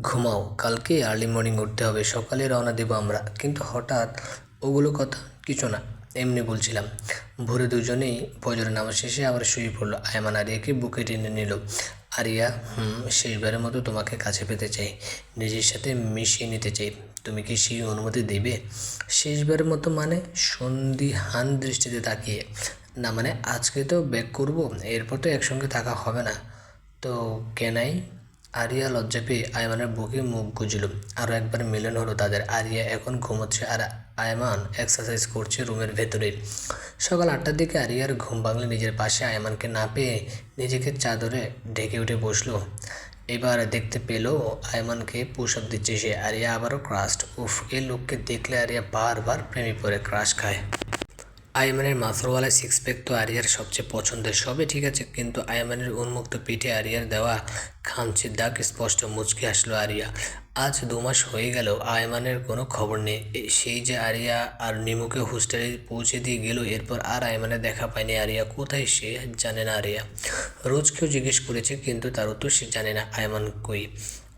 ঘুমাও, কালকে early morning উঠতে হবে, সকালে রওনা দেবো আমরা। কিন্তু হঠাৎ ওগুলো কথা কিছু না, এমনি বলছিলাম। ভোরে দুজনেই ফজরের নামাজ শেষে আবার শুয়ে পড়লো। আয়মান আরিয়াকে বুকে টেনে নিল। আরিয়া, শেষবারের মতো তোমাকে কাছে পেতে চাই, নিজের সাথে মিশিয়ে নিতে চাই। তুমি কি সেই অনুমতি দেবে? শেষবারের মতো মানে? সন্দিহান দৃষ্টিতে তাকিয়ে। না মানে আজকে তো ব্যাক করবো, এরপর তো একসঙ্গে থাকা হবে না। তো কেনাই? আরিয়া লজ্জা পেয়ে আয়মানের বুকে মুখ গুজল। আরও একবার মিলন হলো তাদের। আরিয়া এখন ঘুমোচ্ছে আর আয়মান এক্সারসাইজ করছে রুমের ভেতরে। সকাল 8টার দিকে আরিয়ার ঘুম ভাঙলে নিজের পাশে আয়মানকে না পেয়ে নিজেকে চাদরে ঢেকে উঠে বসলো। এবার দেখতে পেল আয়মানকে পুশ আপ দিচ্ছে সে। আরিয়া আবারও ক্রাশড। উফ, এই লোককে দেখলে আরিয়া বারবার প্রেমে পড়ে ক্রাশ খায়। আয়মানের মাথরওয়ালা সিক্স প্যাক তো আরিয়ার সবচেয়ে পছন্দের। সবই ঠিক আছে, কিন্তু আয়মানের উন্মুক্ত পিঠে আরিয়ার দেওয়া খামচির দাগ স্পষ্ট। মুচকি আসলো আরিয়া। আজ 2 মাস হয়ে গেল আয়মানের কোনো খবর নেই। সেই যে আরিয়া আর নিমুকে হোস্টেলে পৌঁছে দিয়ে গেল, এরপর আর আয়মানের দেখা পায়নি আরিয়া। কোথায় সে জানে না আরিয়া। রোজ কেউ জিজ্ঞেস করেছে, কিন্তু তার উত্তর সে জানে না আয়মান কই।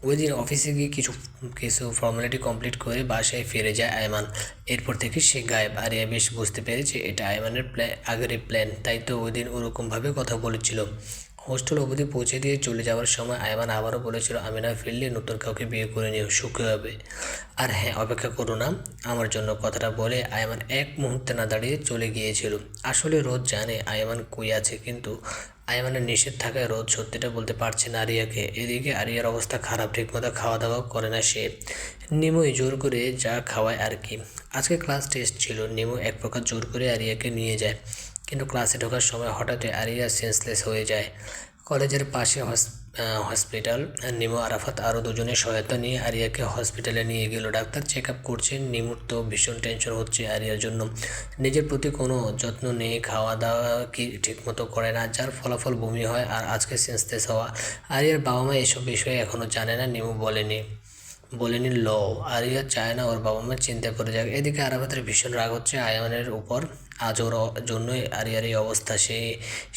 ওই দিন অফিসে গিয়ে কিছু কিছু ফর্মালিটি কমপ্লিট করে বাসায় ফিরে যায় আয়মান। এরপর থেকে সে গায়েব। আরিয়া বেশ বুঝতে পেরেছে এটা আয়মানের আগেরই প্ল্যান, তাই তো ওই দিন ওরকমভাবে কথা বলেছিল। হোস্টেল অবধি পৌঁছে দিয়ে চলে যাওয়ার সময় আয়মান আবারও বলেছিল, আমি না ফিরলে নতুন কাউকে বিয়ে করে নিও, সুখী হবে। আর হ্যাঁ, অপেক্ষা করো না আমার জন্য। কথাটা বলে আয়মান এক মুহূর্তে না দাঁড়িয়ে চলে গিয়েছিল। আসলে রোজ জানে আয়মান কই আছে, কিন্তু আয়মানের নিষেধ থাকায় রোজ সত্যিটা বলতে পারছে না আরিয়াকে। এদিকে আরিয়ার অবস্থা খারাপ, ঠিকমতো খাওয়া দাওয়া করে না সে। নিমুই জোর করে যা খাওয়ায় আর কি। আজকে ক্লাস টেস্ট ছিল, নিমু এক প্রকার জোর করে আরিয়াকে নিয়ে যায়। কিন্তু ক্লাসে ঢোকার সময় হঠাৎই আরিয়া সেন্সলেস হয়ে যায়। কলেজের পাশে হসপিটাল। নিমু আরাফাত আরও দুজনের সহায়তা নিয়ে আরিয়াকে হসপিটালে নিয়ে গেল। ডাক্তার চেক আপ করছেন। নিমুর তো ভীষণ টেনশন হচ্ছে আরিয়ার জন্য। নিজের প্রতি কোনো যত্ন নেই, খাওয়া দাওয়া কি ঠিকমতো করে না, যার ফলাফল বমি হয় আর আজকে সেন্সলেস হওয়া। আরিয়ার বাবা মা এসব বিষয়ে এখনও জানে না, নিমু বলেনি ল। আরিয়া চায় না ওর বাবা মা চিন্তা করে যাক। এদিকে আরাফাতের ভীষণ রাগ হচ্ছে আয়মানের উপর। আজ ওর জন্যই আরিয়ার এই অবস্থা।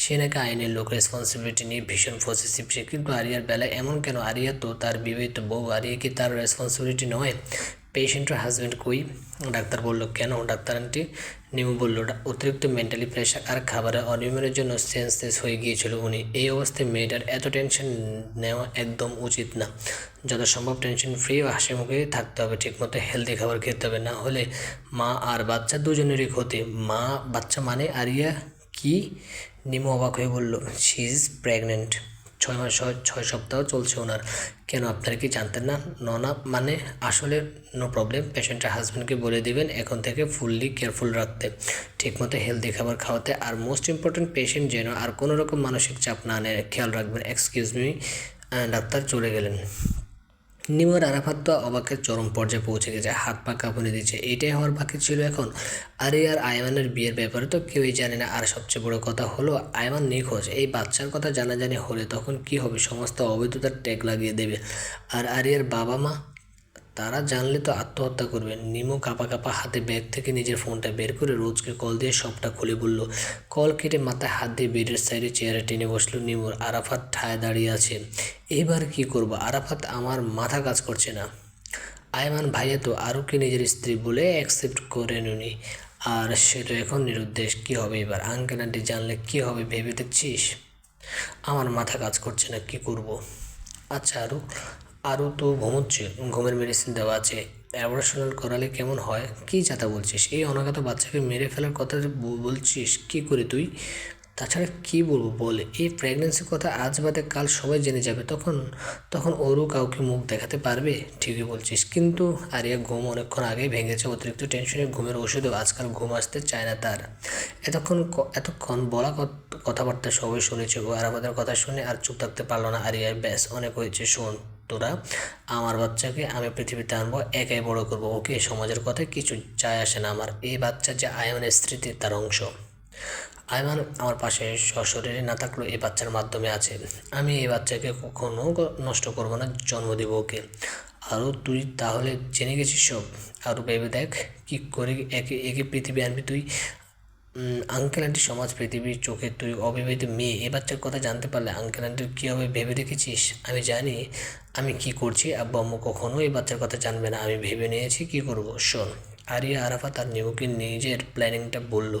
সে নাকি আইনের লোক, রেসপন্সিবিলিটি নিয়ে ভীষণ পসেসিভ সে। কিন্তু আরিয়ার বেলায় এমন কেন? আরিয়া তো তার বিবাহিত বউ, আরিয়া কি তার রেসপন্সিবিলিটি নয়? পেশেন্টের হাজব্যান্ড কই? ডাক্তার বলল কেন? ডাক্তার আন্টি, নিমু বলল অতিরিক্ত মেন্টালি প্রেশার আর খাবারের অনিয়মের জন্য সেন্সলেস হয়ে গিয়েছিল উনি। এই অবস্থায় মেয়েটার এত টেনশন নেওয়া একদম উচিত না। যত সম্ভব টেনশন ফ্রি ও হাসি মুখে থাকতে হবে, ঠিকমতো হেলদি খাবার খেতে হবে, না হলে মা আর বাচ্চা দুজনেরই ক্ষতি। মা বাচ্চা মানে? আরিয়া কি? নিমু অবাক হয়ে বলল, শি ইজ প্রেগনেন্ট। 6 মাস 6 সপ্তাহ চলছে ওনার। কেন, আপনারা কি জানতেন না? না মানে আসলে নো প্রবলেম। পেশেন্টের হাজব্যান্ডকে বলে দিবেন এখন থেকে ফুললি কেয়ারফুল রাখতে, ঠিকমতো হেলদি খাবার খাওয়াতে, আর মোস্ট ইম্পর্টেন্ট পেশেন্ট যেন আর কোনো রকম মানসিক চাপ না নেয়, খেয়াল রাখবেন। Excuse me. ডাক্তার চলে গেলেন। নিমু আর আরাফাত তো অবাকের চরম পর্যায়ে পৌঁছে গেছে, হাত পা কাঁপুনি দিচ্ছে। এইটাই হওয়ার বাকি ছিল এখন। আর আয়মানের বিয়ের ব্যাপারে তো কেউই জানে না। আর সবচেয়ে বড় কথা হলো আয়মান নিখোঁজ। এই বাচ্চার কথা জানাজানি হলে তখন কি হবে? সমস্ত অবৈধতার ট্যাগ লাগিয়ে দেবে। আর আরিয়ার বাবা মা, তারা জানলে তো আত্মহত্যা করবে। নিমু কাঁপা কাঁপা হাতে ব্যাগ থেকে নিজের ফোনটা বের করে রোজকে কল দিয়ে সবটা খুলে বলল। কল কেটে মাথায় হাত দিয়ে বেডের সাইডে চেয়ারে টেনে বসলো নিমুর। আরাফাত ঠায় দাঁড়িয়ে আছে। এবার কি করব আরাফাত? আমার মাথা কাজ করছে না। আয়মান ভাইয়া তো আরুকে নিজের স্ত্রী বলে অ্যাকসেপ্ট করে নুনি, আর সে তো এখন নিরুদ্দেশ। কী হবে এবার? আঙ্কেল আন্টি জানলে কী হবে ভেবে দেখছিস? আমার মাথা কাজ করছে না, কি করব? আচ্ছা আরু, আরও তো ঘুমোচ্ছে, ঘুমের মেডিসিন দেওয়া আছে। অ্যাবর্শনাল করালে কেমন হয়? কী যাতা বলছিস? এই অনাগত বাচ্চাকে মেরে ফেলার কথা বলছিস? কি করে তুই? তাছাড়া কী বলবো বল? এই প্রেগনেন্সির কথা আজ বাদে কাল সবাই জেনে যাবে, তখন তখন ওরও কাউকে মুখ দেখাতে পারবে? ঠিকই বলছিস, কিন্তু আরিয়া ঘুম অনেকক্ষণ আগেই ভেঙেছে। অতিরিক্ত টেনশনে ঘুমের ওষুধও আজকাল ঘুম আসতে চায় না তার। এতক্ষণ বলা কথাবার্তা সবাই শুনেছে। ও আর আমাদের কথা শুনে আর চুপ থাকতে পারলো না। আরিয়া, ব্যাস অনেক হয়েছে, শোন তোরা, আমার বাচ্চাকে আমি পৃথিবীতে আনবো, একাই বড় করবো ওকে। সমাজের কথায় কিছু যায় আসে না আমার। এই বাচ্চা যে আয়মানের স্মৃতি, তার অংশ। আয়মান আমার পাশে সশরীরে না থাকলেও এই বাচ্চার মাধ্যমে আছে। আমি এই বাচ্চাকে কখনো নষ্ট করবো না, জন্ম দেব ওকে। আরও তুই তাহলে জেনে গেছিস সব? আরও ভেবে দেখ, কী করে একে একে পৃথিবী আনবি তুই। আঙ্কেল আন্টি, সমাজ, পৃথিবীর চোখে তুই অবিবাহিত মেয়ে, এ বাচ্চার কথা জানতে পারলে আঙ্কেল আন্টির কী হবে ভেবে রেখেছিস? আমি জানি আমি কি করছি, আব্বু আম্মু কখনো এই বাচ্চার কথা জানবে না। আমি ভেবে নিয়েছি কি করব। শোন, আরিয়া আরাফাত আর নিমুকে নিজের প্ল্যানিংটা বলল।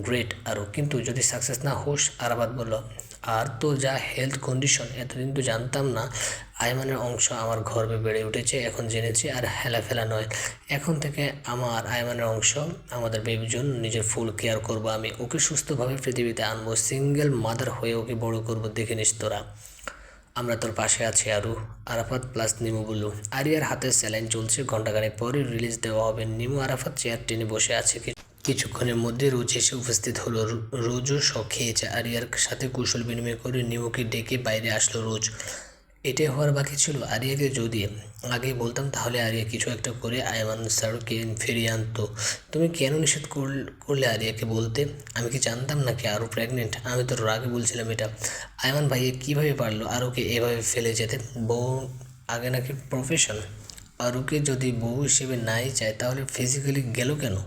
গ্রেট আরও, কিন্তু যদি সাকসেস না হোস? আরাফাত বলল, আর তো যা হেলথ কন্ডিশন, এতদিন তো জানতাম না। আয়মানের অংশ আমার গর্ভে বেড়ে উঠেছে, এখন জেনেছি। আর হেলাফেলা নয়, এখন থেকে আমার আয়মানের অংশ, আমাদের বেবির জন্য নিজের ফুল কেয়ার করব আমি। ওকে সুস্থভাবে পৃথিবীতে আনবো, সিঙ্গেল মাদার হয়ে ওকে বড় করব, দেখে নিস তোরা। আমরা তোর পাশে আছি আরু। আরাফাত প্লাস নিমু বলল। আরিয়ার হাতে স্যালাইন চলছে, ঘণ্টাখানেক পরে রিলিজ দেওয়া হবে। নিমু আরাফাত চেয়ার টেনে বসে আছে। কিছুক্ষণের মধ্যে রোজ এসে উপস্থিত হলো। রোজও শখ খেয়েছে। আরিয়ার সাথে কুশল বিনিময় করে নিমুকে ডেকে বাইরে আসলো রোজ। এটাই হওয়ার বাকি ছিল। আরিয়াকে যদি আগে বলতাম তাহলে আরিয়া কিছু একটা করে আয়মান স্যারকে ফিরিয়ে আনতো। তুমি কেন নিষেধ করলে আরিয়াকে বলতে? আমি কি জানতাম নাকি আরও প্রেগনেন্ট? আমি তো রাগে বলছিলাম এটা। আয়মান ভাইয়া কীভাবে পারলো আরুকে এভাবে ফেলে যেতে? বউ আগে নাকি প্রফেশন। আরুকে যদি বউ হিসেবে নাই চায় তাহলে ফিজিক্যালি গেল কেন?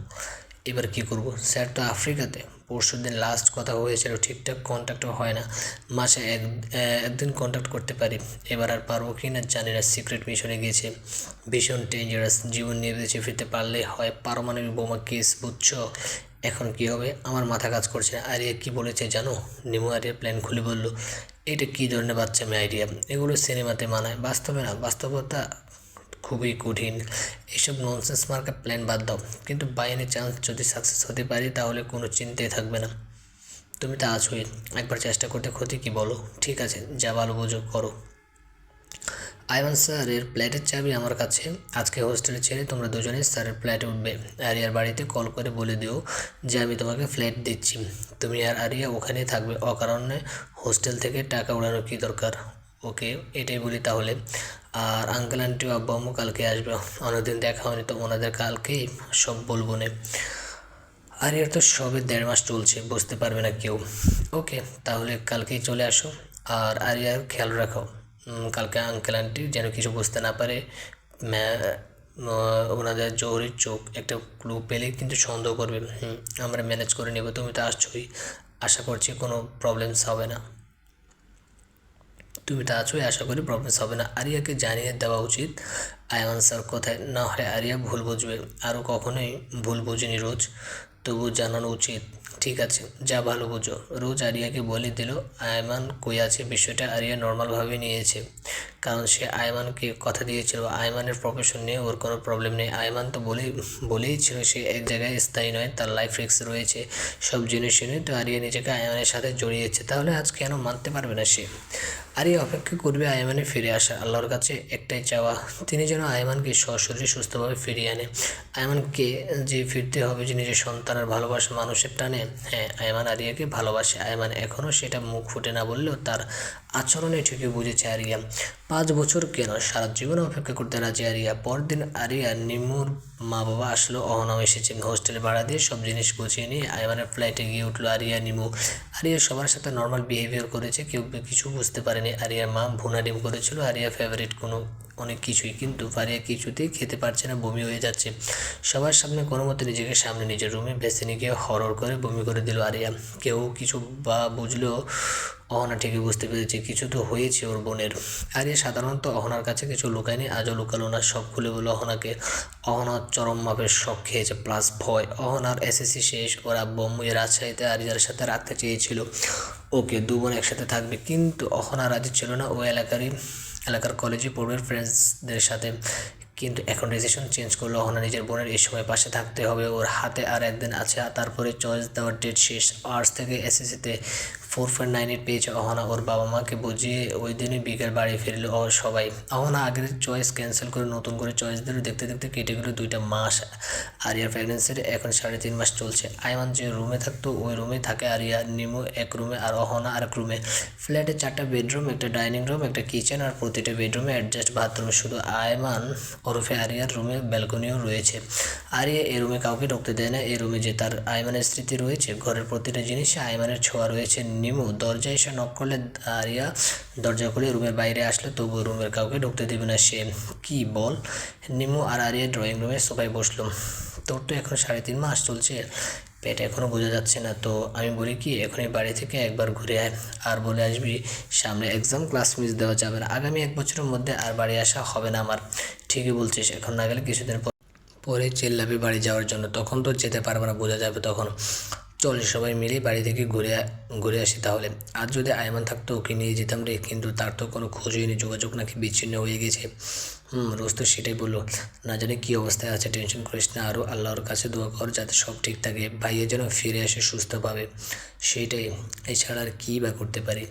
এবার কি করব? স্যার তো আফ্রিকাতে। পরশুদিন লাস্ট কথা হয়েছিল, ঠিকঠাক কন্ট্যাক্টও হয় না। মাসে একদিন কন্ট্যাক্ট করতে পারি। এবার আর পারবো কি না জানি না। সিক্রেট মিশনে গেছে, ভীষণ ডেঞ্জারাস। জীবন নিয়ে বেঁচে ফিরতে পারলেই হয়। পারমাণবিক বোমা কেস, বুঝছো? এখন কি হবে আমার মাথা কাজ করছে না। আরিয়া কি বলেছে জানো? নিমু আরিয়ার প্ল্যান খুলে বলল। এটা কী ধরনের বাচ্চামি আইডিয়া? এগুলো সিনেমাতে মানায়, বাস্তবে না। বাস্তবতা খুবই কঠিন। এসব ননসেন্স মার্কা প্ল্যান বাদ দাও। কিন্তু বাই এনি চান্স যদি সাকসেস হতে পারি তাহলে কোনো চিন্তাই থাকবে না। তুমি তো আছোই, একবার চেষ্টা করতে ক্ষতি কি বলো? ঠিক আছে, যা ভালো বোঝো করো। আয়মান স্যারের ফ্ল্যাটের চাবি আমার কাছে। আজকে হোস্টেলে ছেড়ে তোমরা দুজনেই স্যারের ফ্ল্যাটে উঠবে। আরিয়ার বাড়িতে কল করে বলে দিও যে আমি তোমাকে ফ্ল্যাট দিচ্ছি। তুমি আর আরিয়া ওখানেই থাকবে। অকারণে হোস্টেল থেকে টাকা উড়ানোর কী দরকার? ওকে, এটাই বলি তাহলে। আর আঙ্কেল আন্টি আব্বু আম্মু কালকে আসবে। অনেকদিন দেখা হয়নি তো ওনাদের কালকেই সব বলবো নে। আরিয়ার তো সবে 1.5 মাস চলছে, বুঝতে পারবে না কেউ। ওকে, তাহলে কালকেই চলে আসো। আর আরিয়ার খেয়াল রাখো, কালকে আঙ্কেল আন্টি যেন কিছু বুঝতে না পারে। ওনাদের জহরির চোখ একটা ক্লু পেলেই কিন্তু সন্দেহ করবে। আমরা ম্যানেজ করে নেব। তুমি তো আসছোই, আশা করছি কোনো প্রবলেমস হবে না। তুমি তো আছোই, আশা করি প্রবলেমস হবে না। আরিয়াকে জানিয়ে দেওয়া উচিত আয়মান স্যার কোথায়, না হলে আরিয়া ভুল বুঝবে। আরও কখনোই ভুল বুঝিনি রোজ, তবু জানানো উচিত। ঠিক আছে, যা ভালো বুঝো। রোজ আরিয়াকে বলে দিল আয়মান কই আছে। বিষয়টা আরিয়া নর্মালভাবে নিয়েছে, কারণ সে আয়মানকে কথা দিয়েছিল আয়মানের প্রফেশন নিয়ে ওর কোনো প্রবলেম নেই। আয়মান তো বলেই ছিল সে এক জায়গায় স্থায়ী নয়, তার লাইফ রিস্ক রয়েছে। সব জিনিস শুনে তো আরিয়া নিজেকে আয়মানের সাথে জড়িয়েছে, তাহলে আজ কেন মানতে পারবে না সে? আরিয়া অপেক্ষা করবে আয়মানের ফিরে আসা। আল্লাহর কাছে একটাই চাওয়া, তিনি যেন আয়মানকে সশরীরে সুস্থভাবে ফিরিয়ে আনে। আয়মানকে যে ফিরতে হবে যে নিজের সন্তানের ভালোবাসা মানুষের টানে। হ্যাঁ, আয়মান আরিয়াকে ভালোবাসে। আয়মান এখনও সেটা মুখ ফুটে না বললেও তার আচরণে ঠিকই বুঝেছে আরিয়া। 5 বছর কেন, সারা জীবন অপেক্ষা করতে রাজি আরিয়া। পরদিন আরিয়া নিমুর মা বাবা আসলো, অহনাও এসেছে। হোস্টেলে ভাড়া দিয়ে সব জিনিস গুছিয়ে নিয়ে আয়মানের ফ্লাইটে গিয়ে উঠলো আরিয়া নিমু। আরিয়া সবার সাথে নর্মাল বিহেভিয়ার করেছে, কেউ কিছু বুঝতে পারেনি। আরিয়ার মা ভুনা ডিম করেছিল, আরিয়া ফেভারিট কোনো অনেক কিছুই, কিন্তু আরিয়া কিছুতেই খেতে পারছে না, বমি হয়ে যাচ্ছে। সবার সামনে কোনো মতে নিজেকে সামনে নিজের রুমে ভেসে নিয়ে গিয়ে হরর করে বমি করে দিল আরিয়া। কেউ কিছু বা বুঝলেও অহনা ঠিকই বুঝতে পেরেছে কিছু তো হয়েছে ওর বোনের। আরিয়া সাধারণত অহনার কাছে কিছু লুকায়নি, আজও লুকালো না, সব খুলে বলল অহনাকে। অহনার চরম মাপের শখ খেয়েছে প্লাস ভয়। অহনার এসএসসি শেষ, ওরা আম্মু রাজশাহীতে আরিয়ার সাথে রাখতে চেয়েছিল ওকে, 2 বোন একসাথে থাকবে, কিন্তু অহনা রাজি ছিল না। ও এলাকার কলেজে পড়বে ফ্রেন্ডসদের সাথে। কিন্তু এখন ডিসিশন চেঞ্জ করলো। অহনা নিজের বোনের এই সময় পাশে থাকতে হবে। ওর হাতে আর একদিন আছে, তারপরে চয়েস দেওয়ার ডেট শেষ। আর্টস থেকে এসএসসিতে 4.98 পেয়েছে অহনা। ওর বাবা মাকে বুঝিয়ে ওই দিনই বিকেল বাড়ি ফিরল সবাই। অহনা আগের চয়েস ক্যান্সেল করে নতুন করে চয়েস দিল। দেখতে দেখতে কেটে গেল 2টা মাস। আরিয়ার প্রেগনেন্সির এখন 3.5 মাস চলছে। আয়মান যে রুমে থাকতো ওই রুমে থাকে আরিয়া, নিমু এক রুমে আর অহনা আর এক রুমে। ফ্ল্যাটে 4টা বেডরুম, একটা ডাইনিং রুম, একটা কিচেন, আর প্রতিটা বেডরুমে অ্যাডজাস্ট বাথরুম। শুধু আয়মান ওরফে আরিয়ার রুমে ব্যালকনিও রয়েছে। আরিয়া এই রুমে কাউকে ঢুকতে দেয় না। এই রুমে যে তার আয়মানের স্মৃতি রয়েছে, ঘরের প্রতিটা জিনিসে আয়মানের ছোঁয়া রয়েছে। নিমু দরজায় এসে নক করলে আরিয়া দরজা খুলে রুমের বাইরে আসলে তবু রুমের কাউকে ঢুকতে দেবে না সে। কি বল? নিমু আর আরিয়া ড্রয়িং রুমে সোফায় বসলো। তোর তো এখন 3.5 মাস চলছে, পেট এখনও বোঝা যাচ্ছে না। তো আমি বলি কি এখনই বাড়ি থেকে একবার ঘুরে আয়, আর বলে আসবি সামনে এক্সাম, ক্লাস মিস দেওয়া যাবে না, আগামী 1 বছরের মধ্যে আর বাড়ি আসা হবে না আমার। ঠিকই বলছিস, এখন না গেলে কিছুদিন পরে চিল্লাবি বাড়ি যাওয়ার জন্য, তখন তো যেতে পারবে না, বোঝা যাবে তখন। চল সবাই মিলে বাড়ি থেকে ঘুরে আসি তাহলে। আর যদি আয়মান থাকতো ওকে নিয়ে যেতাম রে, কিন্তু তার তো কোনো খোঁজই নেই, যোগাযোগ নাকি বিচ্ছিন্ন হয়ে গেছে। রোজ তো সেটাই বললো, না জানি কী অবস্থায় আছে। টেনশন করিস না, আরও আল্লাহর কাছে দোয়া কর যাতে সব ঠিক থাকে, ভাইয়া যেন ফিরে আসে সুস্থভাবে, সেইটাই। এছাড়া আর কী বা করতে পারি।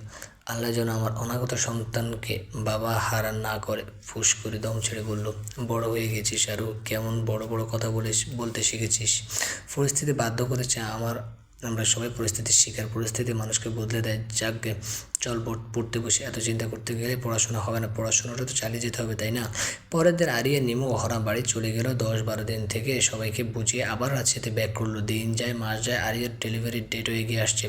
আল্লাহ যেন আমার অনাগত সন্তানকে বাবা হারান না করে। ফুস করে দম ছেড়ে বলল, বড় হয়ে গেছিস আরও, কেমন বড় বড় কথা বলতে শিখেছিস। পরিস্থিতি বাধ্য করেছে আমরা সবাই পরিস্থিতির শিকার, পরিস্থিতি মানুষকে বদলে দেয়। যাকগে, চল পড়তে বসে, এত চিন্তা করতে গেলে পড়াশোনা হবে না, পড়াশোনাটা তো চালিয়ে যেতে হবে, তাই না? পরের দিন আরিয়া, নিমু, অহরা বাড়ি চলে গেল। 10-12 দিন থেকে সবাইকে বুঝিয়ে আবার রাঁচিতে ব্যাক করলো। দিন যায়, মাস যায়, আরিয়ার ডেলিভারির ডেটও এগিয়ে আসছে।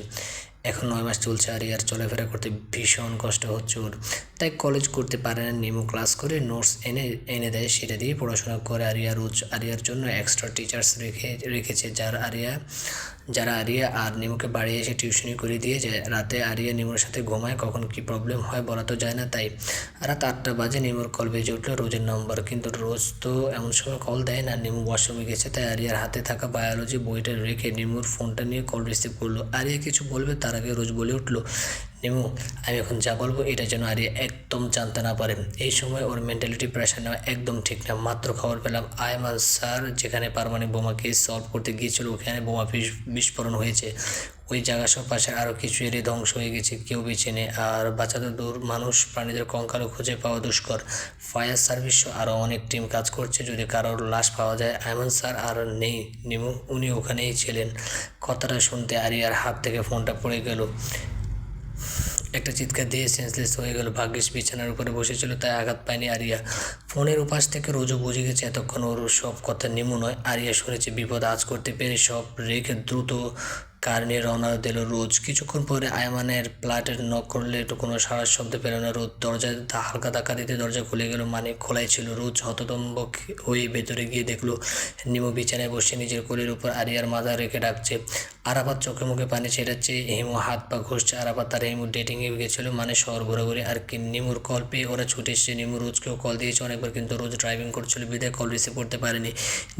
এখন 9 মাস চলছে, আরিয়ার চলাফেরা করতে ভীষণ কষ্ট হচ্ছে ওর। তাই কলেজ করতে পারে না। নিমু ক্লাস করে নোটস এনে দেয়, সেটা দিয়ে পড়াশোনা করে। আরিয়ার জন্য এক্সট্রা টিচার্স রেখেছে, যারা আরিয়া আর নিমুকে বাড়ি এসে টিউশনি করে দিয়ে যায়। রাতে আরিয়া নিমুর সাথে ঘুমায়, কখন কি প্রবলেম হয় বলা তো যায় না। তাই রাত 8টা বাজে, নিমুর কল বেজে উঠলো, রোজের নম্বর। কিন্তু রোজ তো এমন সময় কল দেয় না। নিমু ওয়াশরুমে গেছে, তাই আরিয়ার হাতে থাকা বায়োলজি বইটা রেখে নিমুর ফোনটা নিয়ে কল রিসিভ করলো। আরিয়া কিছু বলবে তার আগে রোজ বলে উঠলো, নিমু, আমি এখন যা বলবো এটা যেন আরিয়া একদম জানতে না পারে। এই সময় ওর মেন্টালিটি প্রেশার নেওয়া একদম ঠিক না। মাত্র খবর পেলাম আয়মান স্যার যেখানে পারমাণবিক বোমা কেস সলভ করতে গিয়েছিল ওখানে বোমা বিস্ফোরণ হয়েছে। ওই জায়গা সব পাশে আরও কিছু এরিয়া ধ্বংস হয়ে গেছে, কেউ বেঁচে নেই, আর বাঁচাতে দূর, মানুষ প্রাণীদের কঙ্কালও খুঁজে পাওয়া দুষ্কর। ফায়ার সার্ভিসও আরও অনেক টিম কাজ করছে যদি কারোর লাশ পাওয়া যায়। আয়মান স্যার আর নেই নিমু, উনি ওখানেই ছিলেন। কথাটা শুনতে আরিয়ার হাত থেকে ফোনটা পড়ে গেল, একটা চিৎকার দিয়ে সেন্সলেস হয়ে গেল। ভাগ্যিস বিছানার উপরে বসেছিল, তাই আঘাত পায়নি আরিয়া। ফোনের উপাস থেকে রোজও বুঝে গেছে এতক্ষণ ওর সব কথা নিমু নয়, আরিয়া শুনেছে। বিপদ আজ করতে পেরে সব রেখে দ্রুত কার নিয়ে রওনা দিল রোজ। কিছুক্ষণ পরে আয়মানের ফ্ল্যাটের নক করলে একটু কোনো সাড়ার শব্দ পেল না। রোজ দরজায় হালকা ধাক্কা দিতে দরজা খুলে গেল, মানে খোলাই ছিল। রোজ হততম্ব হয়ে ভেতরে গিয়ে দেখলো নিমু বিছানায় বসে নিজের কোলের উপর আরিয়ার মাথা রেখে ডাকছে। আরাফাত চোখে মুখে পানি ছেটাচ্ছে, হিমু হাত পা ঘষছে। আরাফাত তার হিমু ডেটিংয়ে গেছিলো, মানে শহর ঘোরাঘুরি। আর কি নিমুর কল পেয়ে ওরা ছুটে এসছে। নিমু রোজকেও কল দিয়েছে অনেকবার, কিন্তু রোজ ড্রাইভিং করছিল বিদায় কল রিসিভ করতে পারেনি।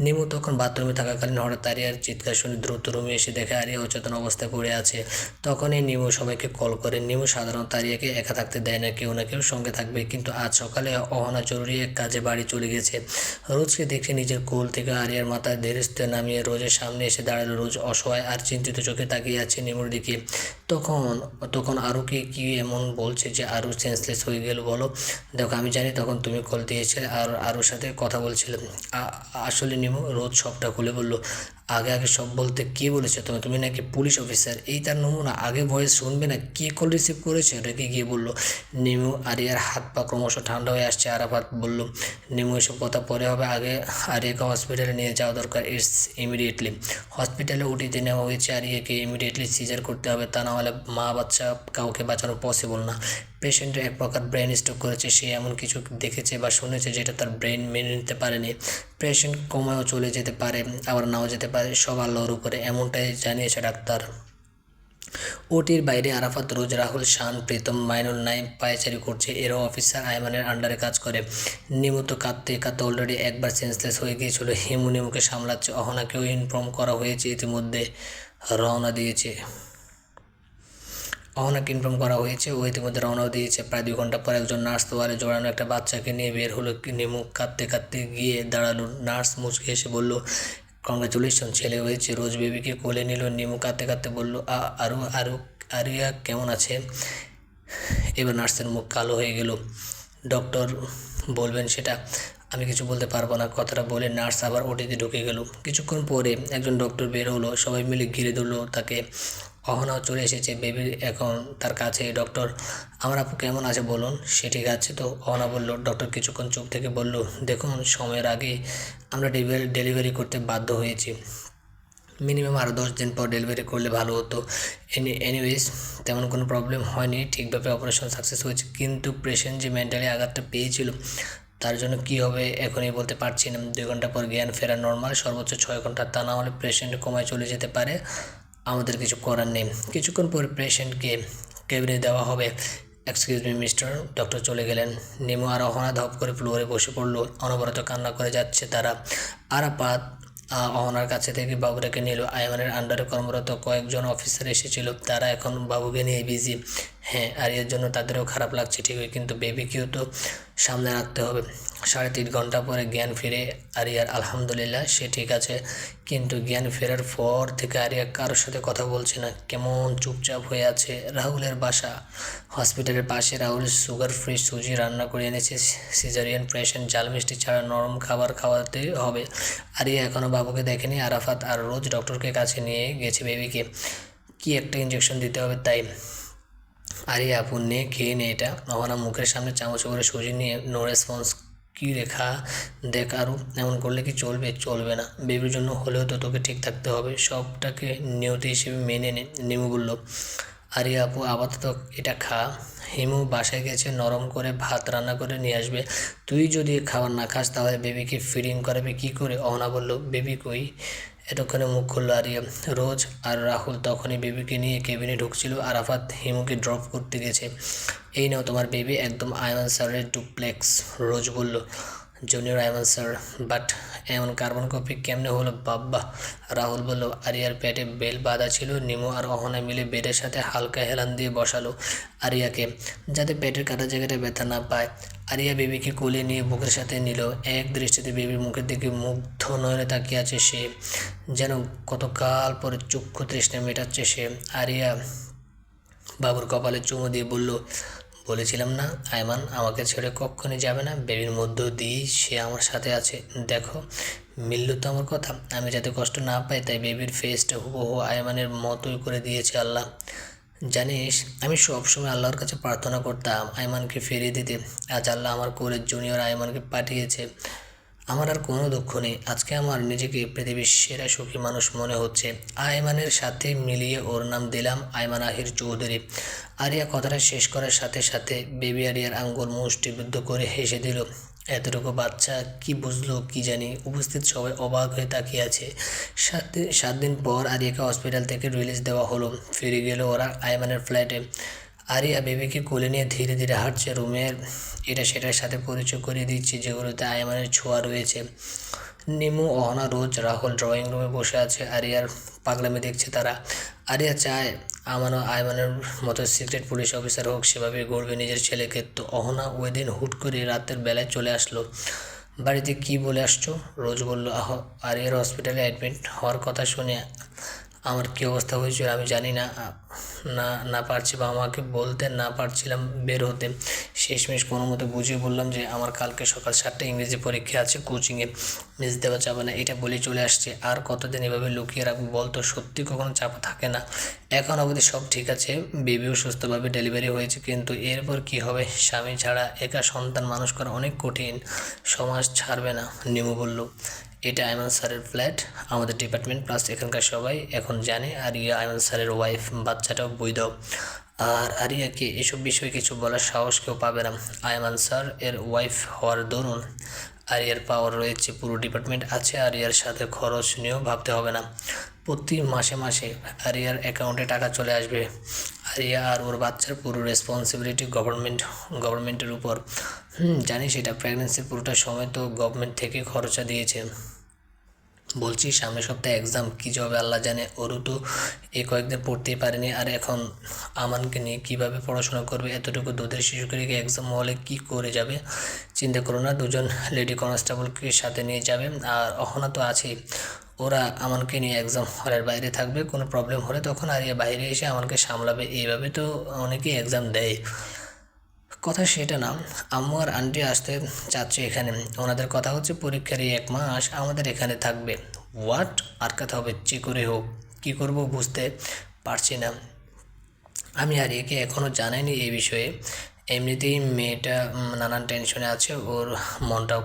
নিমু তখন বাথরুমে থাকাকালীন হঠাৎ আরিয়ার চিৎকার শুনে দ্রুত রুমে এসে দেখে আরিয়া অচেতন অবস্থায় পড়ে আছে। তখনই নিমু সবাইকে কল করে। নিমু সাধারণত আরিয়াকে একা থাকতে দেয় না, কেউ না কেউ সঙ্গে থাকবে, কিন্তু আজ সকালে অহনা জরুরি এক কাজে বাড়ি চলে গেছে। রোজকে দেখে নিজের কোল থেকে আরিয়ার মাথায় ধীরে নামিয়ে রোজের সামনে এসে দাঁড়ালো। রোজ অসহায় আর চিন্তিত চোখে তাকিয়ে আছে নিমুর দিকে। তখন আরুকে কি এমন বলছে যে আরু সেন্সলেস হয়ে গেল বলো? দেখো, আমি জানি তখন তুমি কল দিয়েছিলে আর আরুর সাথে কথা বলছিলে। আসলে নিমু, রোজ সবটা খুলে বলল। আগে সব বলতে, কে বলেছে তুমি নাকি পুলিশ অফিসার? এই তার নমুনা, আগে ভয়েস শুনবে না, কে কল রিসিভ করেছে ওটাকে গিয়ে বললো। নিমু আরিয়ার হাত পা ক্রমশ ঠান্ডা হয়ে আসছে। আরাফাত বলল, নিমু এসব কথা পরে হবে, আগে আরিয়াকে হসপিটালে নিয়ে যাওয়া দরকার, ইটস ইমিডিয়েটলি। হসপিটালে ওটিতে নেওয়া হয়েছে। আরিয়াকে ইমিডিয়েটলি সিজার করতে হবে, তা না হলে মা বাচ্চা কাউকে বাঁচানো পসিবল না। পেশেন্টের এক প্রকার ব্রেন স্ট্রোক করেছে, সে এমন কিছু দেখেছে বা শুনেছে যেটা তার ব্রেন মেনে নিতে পারেনি। পেশেন্ট কোমায়ও চলে যেতে পারে, আবার নাও যেতে পারে, সব আল্লাহর উপরে, এমনটাই জানিয়েছে ডাক্তার। ওটির বাইরে আরাফাত, রোজ, রাহুল, শান, প্রীতম, মাইনুল, নাইম পায়চারি করছে। এরাও অফিসার আয়মানের আন্ডারে কাজ করে। নিমু তো কাঁদতে কাঁদতে অলরেডি একবার সেন্সলেস হয়ে গিয়েছিল। নিমুকে সামলাচ্ছে। অহনাকেও ইনফর্ম করা হয়েছে, ইতিমধ্যে রওনা দিয়েছে। অহনাকে ইনফর্ম করা হয়েছে, ও ইতিমধ্যে রওনাও দিয়েছে। প্রায় 2 ঘন্টা পর একজন নার্স তোয়ালে জড়ানো একটা বাচ্চাকে নিয়ে বের হলো। নিমু কাঁদতে কাঁদতে গিয়ে দাঁড়ালো। নার্স মুচকে এসে বলল, কংগ্রাচুলেশন, ছেলে হয়েছে। রোজ বেবিকে কোলে নিল। নিমু কাঁদতে কাঁদতে বলল, আরিয়া কেমন আছে? এবার নার্সের মুখ কালো হয়ে গেল। ডক্টর বলবেন সেটা? আমি কিছু বলতে পারবো না। কথাটা বলে নার্স আবার ওটিতে ঢুকে গেল। কিছুক্ষণ পরে একজন ডক্টর বের হলো, সবাই মিলে ঘিরে ধরলো তাকে। অহনাও চলে এসেছে, বেবি এখন তার কাছে। ডক্টর, আমার আপু কেমন আছে বলুন? সে ঠিক আছে তো? অহনা বলল। ডক্টর কিছুক্ষণ চুপ থেকে বলল, দেখুন, সময়ের আগে আমরা ডেলিভারি করতে বাধ্য হয়েছি। মিনিমাম আরও 10 দিন পর ডেলিভারি করলে ভালো হতো। এনিওয়েজ, তেমন কোনো প্রবলেম হয়নি, ঠিকভাবে অপারেশন সাকসেস হয়েছে, কিন্তু পেশেন্ট যে মেন্টালি আঘাতটা পেয়েছিল তার জন্য কি হবে এখনই বলতে পারছি না। 2 ঘন্টা পর জ্ঞান ফেরা নর্মাল, সর্বোচ্চ 6 ঘন্টা, তা না হলে পেশেন্ট কোমায় চলে যেতে পারে। আমাদের কিছু করার নেই। কিছুক্ষণ পর পেশেন্টকে কেবিনে দেওয়া হবে। Excuse me mister. ডক্টর চলে গেলেন। নিমো আর অহনা ধপ করে ফ্লোরে বসে পড়লো। অনবরত কান্না করে যাচ্ছে তারা। আরাফাত অহনার কাছে থেকে বাবুটাকে নিল। আয়মানের আন্ডারে কর্মরত কয়েকজন অফিসার এসেছিল, তারা এখন বাবুকে নিয়ে বিজি। হ্যাঁ, আর এর জন্য তাদেরও খারাপ লাগছে ঠিকই, কিন্তু বেবিকেও তো সামনে রাখতে হবে। 3.5 ঘন্টা পরে জ্ঞান ফিরে আরিয়ার। আলহামদুলিল্লাহ সে ঠিক আছে, কিন্তু জ্ঞান ফেরার পর থেকে আরিয়া কারোর সাথে কথা বলছে না, কেমন চুপচাপ হয়ে আছে। রাহুলের বাসা হসপিটালের পাশে। রাহুল সুগার ফ্রি সুজি রান্না করে এনেছে। সিজারিয়ান পেশেন্ট, জাল মিষ্টি ছাড়া নরম খাবার খাওয়াতে হবে। আরিয়া এখনও বাবুকে দেখেনি। আরাফাত আর রোজ ডক্টরকে কাছে নিয়ে গেছে বেবিকে, কি একটা ইঞ্জেকশন দিতে হবে তাই। আরিয়া আপু নে, খেয়ে নে এটা। অহনা মুখের সামনে চামচ করে সুজি নিয়ে নো রেসপন্স। কী রেখা দেখ, আরও এমন করলে কি চলবে? চলবে না, বেবির জন্য হলেও তো তোকে ঠিক থাকতে হবে, সবটাকে নিয়তি হিসেবে মেনে নে। নিমু বলল। আরিয়া আপু আপাতত এটা খা। হিমু বাসায় গেছে, নরম করে ভাত রান্না করে নিয়ে আসবে। তুই যদি খাবার না খাস তাহলে বেবিকে ফিডিং করাবে কী করে? অহনা বলল। বেবি কই? এতক্ষণে মুখ খুলল আরিয়া। রোজ আর রাহুল তখনই বেবিকে নিয়ে কেবিনে ঢুকছিল। আরাফাত হিমুকে ড্রপ করতে গেছে। এই নাও তোমার বেবি, একদম আয়মান স্যারের ডুপ্লেক্স। রোজ বলল। জুনিয়র আয়মান স্যার, বাট এমন কার্বন কপি কেমনে হলো বাব্বা? রাহুল বলল। আরিয়ার পেটে বেল বাঁধা ছিল। নিমো আর অহনা মিলে বেডের সাথে হালকা হেলান দিয়ে বসালো আরিয়াকে, যাতে পেটের কাটা জায়গাটা ব্যথা না পায়। আরিয়া বেবিকে কোলে নিয়ে বুকের সাথে নিল। এক দৃষ্টিতে বেবির মুখের দিকে মুগ্ধ নয়নে তাকিয়ে আছে সে, যেন কতকাল পরে চক্ষু তৃষ্ণা মেটাচ্ছে সে। আরিয়া বাবুর কপালে চুমু দিয়ে বলল, বলেছিলাম না আয়মান আমাকে ছেড়ে কক্ষণই যাবে না, বেবির মধ্য দিয়েই সে আমার সাথে আছে। দেখো মিলল তো আমার কথা। আমি যাতে কষ্ট না পাই তাই বেবির ফেসটা হুবহু আয়মানের মতোই করে দিয়েছে আল্লাহ। জানিস, আমি সবসময় আল্লাহর কাছে প্রার্থনা করতাম আয়মানকে ফিরিয়ে দিতে। আজ আল্লাহ আমার কোলের জুনিয়র আয়মানকে পাঠিয়েছে। আমার আর কোনো দুঃখ নেই। আজকে আমার নিজেকে পৃথিবীর সেরা সুখী মানুষ মনে হচ্ছে। আয়মানের সাথে মিলিয়ে ওর নাম দিলাম আয়মান আহির চৌধুরী। আরিয়া কথাটা শেষ করার সাথে সাথে বেবি আরিয়ার আঙ্গুল মুষ্টিবদ্ধ করে হেসে দিল। এতটুকু বাচ্চা কি বুঝলো কি জানি। উপস্থিত সবাই অবাক হয়ে তাকিয়ে আছে। 7 দিন পর আরিয়াকে হসপিটাল থেকে রিলিজ দেওয়া হলো। ফিরে গেল ওরা আয়মানের ফ্ল্যাটে। আরিয়া বেবিকে কোলে নিয়ে ধীরে ধীরে হাঁটছে। রুমের এটা সেটার সাথে পরিচয় করিয়ে দিচ্ছে যেগুলোতে আয়মানের ছোঁয়া রয়েছে। নিমু, অহনা, রোজ, রাহুল ড্রয়িং রুমে বসে আছে। আরিয়ার পাগলামি দেখছে তারা। আরিয়া চায় আমানও আয়মানের মতো সিক্রেট পুলিশ অফিসার হোক, সেভাবে গড়বে নিজের ছেলেকে। তো অহনা ওই দিন হুট করে রাতের বেলায় চলে আসলো। বাড়িতে কি বলে আসছো? রোজ বলল। আরিয়ার হসপিটালে অ্যাডমিট হওয়ার কথা শুনে আমার কী অবস্থা হয়েছিল আমি জানি না। না না পারছি, বা আমাকে বলতে না পারছিলাম বের হতে। শেষমেশ কোনো মতো বুঝিয়ে বললাম যে আমার কালকে সকাল 7টায় ইংরেজি পরীক্ষা আছে, কোচিংয়ে মিস দেওয়া যাবে না। এটা বলে চলে আসছে। আর কতদিন এভাবে লুকিয়ে রাখবো বলতো? সত্যি কখনো চাপা থাকে না। এখন অবধি সব ঠিক আছে, বেবিও সুস্থভাবে ডেলিভারি হয়েছে, কিন্তু এরপর কি হবে? স্বামী ছাড়া একা সন্তান মানুষ করা অনেক কঠিন, সমাজ ছাড়বে না। নিমু বলল। এটা আয়মান স্যারের ফ্ল্যাট, আমাদের ডিপার্টমেন্ট প্লাস এখানকার সবাই এখন জানে আরিয়া আয়মান স্যারের ওয়াইফ। বাচ্চাটাও বৈধ। আর আরিয়াকে এসব বিষয়ে কিছু বলার সাহস কেউ পাবে না। আয়মান স্যার এর ওয়াইফ হওয়ার দরুন আরিয়ার পাওয়ার রয়েছে, পুরো ডিপার্টমেন্ট আছে। আরিয়ার সাথে খরচ নিয়েও ভাবতে হবে না। প্রতি মাসে মাসে আরিয়ার অ্যাকাউন্টে টাকা চলে আসবে। আরিয়া আর ওর বাচ্চার পুরো রেসপন্সিবিলিটি গভর্নমেন্টের উপর। জানি সেটা। প্রেগনেন্সির পুরোটা সময় তো গভর্নমেন্ট থেকে খরচা দিয়েছে। বলছি সামনের সপ্তাহে এক্সাম, কী যে হবে আল্লাহ জানে। ওরও তো এই কয়েকদিন পড়তেই পারেনি, আর এখন আমানকে নিয়ে কীভাবে পড়াশোনা করবে? এতটুকু দুধের শিশুকে রেখে এক্সাম হলে কী করে যাবে? চিন্তা করো না, 2জন লেডি কনস্টেবলকে সাথে নিয়ে যাবে, আর অহনা তো আছেই। ওরা আমানকে নিয়ে এক্সাম হলের বাইরে থাকবে। কোনো প্রবলেম হলে তখন আরিয়া বাইরে এসে আমাকে সামলাবে। এইভাবে তো অনেকেই এক্সাম দেয়। কথা সেটা না, আম্মু আর আন্টি আসতে চাচ্ছে এখানে। ওনাদের কথা হচ্ছে পরীক্ষার এই 1 মাস আমাদের এখানে থাকবে। হোয়াট? আর কথা হবে যে করে হোক। কী করবো বুঝতে পারছি না। আমি আর একে এখনও জানাইনি এই বিষয়ে। এমনিতেই মেয়েটা নানান টেনশনে আছে, ওর মনটাও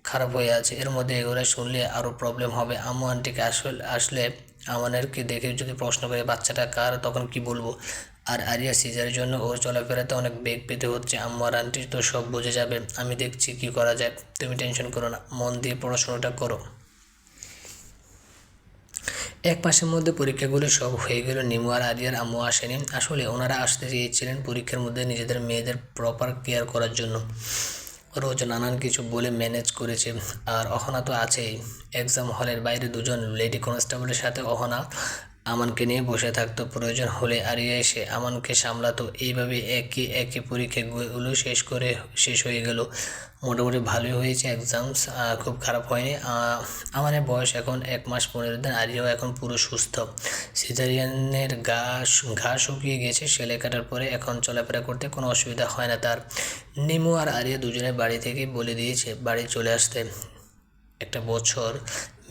খারাপ হয়ে আছে। এর মধ্যে এগুলো শুনলে আরও প্রবলেম হবে। আম্মু আন্টিকে আসলে আমাদেরকে দেখে যদি প্রশ্ন করে বাচ্চাটা কার, তখন কি বলবো? আর আরিয়া সিজারের জন্য ওর চলাফেরাতে অনেক বেগ পেতে হচ্ছে। আম্মু আর আন্টি তো সব বুঝে যাবে, আমি দেখছি কি করা যায়, তুমি টেনশন করো না, মন দিয়ে পড়াশোনাটা করো। এক মাসের মধ্যে পরীক্ষাগুলো সব হয়ে গেল। নিমু আর আরিয়ার আম্মু আসেনি, আসলে ওনারা আসতে চেয়েছিলেন পরীক্ষার মধ্যে নিজেদের মেয়েদের প্রপার কেয়ার করার জন্য। রোজ নানান কিছু বলে ম্যানেজ করেছে। আর অহনা তো আছেই। এক্সাম হলের বাইরে দুজন লেডি কনস্টেবলের সাথে অহনা আমানকে নিয়ে বসে থাকতো, প্রয়োজন হলে আরিয়া এসে আমানকে সামলাতো। এইভাবে একে একে পরীক্ষাগুলো শেষ হয়ে গেল। মোটামুটি ভালোই হয়েছে এক্সামস, খুব খারাপ হয়নি। আমানের বয়স এখন 1 মাস 15 দিন, আরিয়াও এখন পুরো সুস্থ। সিজারিয়ানের ঘা শুকিয়ে গেছে সেলাই কাটার পরে, এখন চলাফেরা করতে কোনো অসুবিধা হয় না তার। নিমু আর আরিয়া দুজনে বাড়ি থেকে বলে দিয়েছে বাড়ি চলে আসতে। 1 বছর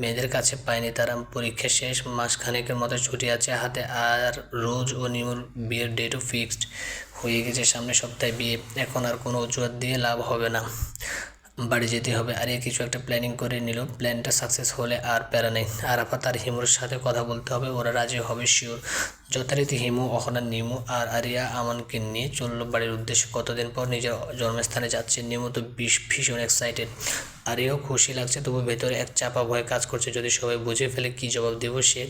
মেয়েদের কাছে পায়নি তারা। পরীক্ষা শেষ, মাসখানেকের মতো ছুটি আছে হাতে। আর রোজ ও নিমুর বিয়ের ডেটও ফিক্সড হয়ে গেছে, সামনের সপ্তাহে বিয়ে। এখন আর কোনো অজুহাত দিয়ে লাভ হবে না, বাড়ি যেতে হবে। আরিয়া কিছু একটা প্ল্যানিং করে নিল, প্ল্যানটা সাকসেস হলে আর প্যারা নেই। আরাফাত আর হিমুর সাথে কথা বলতে হবে, ওরা রাজি হবে শিওর। যথারীতি হিমু, অহনা, নিমু আর আরিয়া আমানকে নিয়ে চলল বাড়ির উদ্দেশ্যে। কতদিন পর নিজের জন্মস্থানে যাচ্ছে। নিমু তো ভীষণ এক্সাইটেড, আরিয়াও খুশি লাগছে, তবু ভেতরে এক চাপা ভয় কাজ করছে। যদি সবাই বুঝে ফেলে কী জবাব দেব সে।